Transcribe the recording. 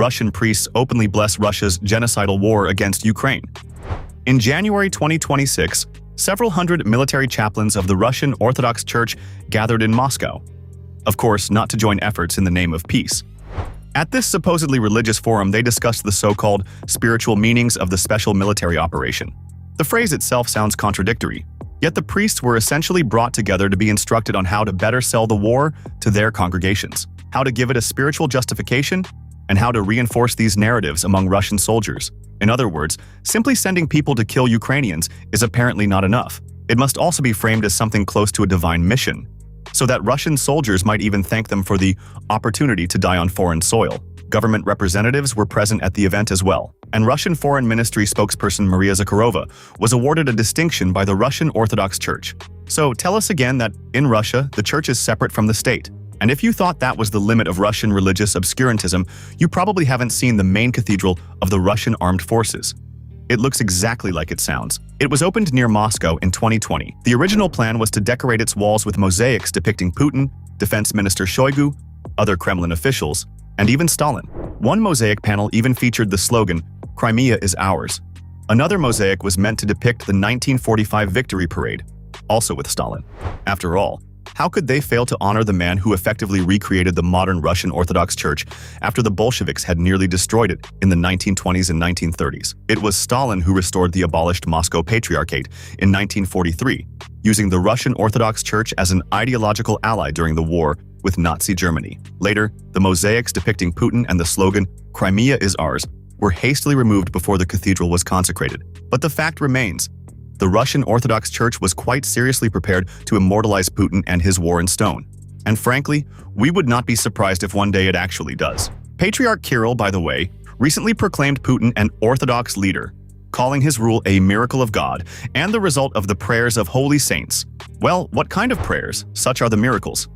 Russian priests openly bless Russia's genocidal war against Ukraine. In January 2026, several hundred military chaplains of the Russian Orthodox Church gathered in Moscow. Of course, not to join efforts in the name of peace. At this supposedly religious forum, they discussed the so-called spiritual meanings of the special military operation. The phrase itself sounds contradictory, yet the priests were essentially brought together to be instructed on how to better sell the war to their congregations, how to give it a spiritual justification, and how to reinforce these narratives among Russian soldiers. In other words, simply sending people to kill Ukrainians is apparently not enough. It must also be framed as something close to a divine mission, so that Russian soldiers might even thank them for the opportunity to die on foreign soil. Government representatives were present at the event as well, and Russian Foreign Ministry spokesperson Maria Zakharova was awarded a distinction by the Russian Orthodox Church. So tell us again that in Russia, the church is separate from the state. And if you thought that was the limit of Russian religious obscurantism, you probably haven't seen the main cathedral of the Russian armed forces. It looks exactly like it sounds. It was opened near Moscow in 2020. The original plan was to decorate its walls with mosaics depicting Putin, Defense Minister Shoigu, other Kremlin officials, and even Stalin. One mosaic panel even featured the slogan, "Crimea is ours." Another mosaic was meant to depict the 1945 victory parade, also with Stalin. After all, how could they fail to honor the man who effectively recreated the modern Russian Orthodox Church after the Bolsheviks had nearly destroyed it in the 1920s and 1930s? It was Stalin who restored the abolished Moscow Patriarchate in 1943, using the Russian Orthodox Church as an ideological ally during the war with Nazi Germany. Later, the mosaics depicting Putin and the slogan, "Crimea is ours," were hastily removed before the cathedral was consecrated. But the fact remains, the Russian Orthodox Church was quite seriously prepared to immortalize Putin and his war in stone. And frankly, we would not be surprised if one day it actually does. Patriarch Kirill, by the way, recently proclaimed Putin an Orthodox leader, calling his rule a miracle of God and the result of the prayers of holy saints. Well, what kind of prayers? Such are the miracles.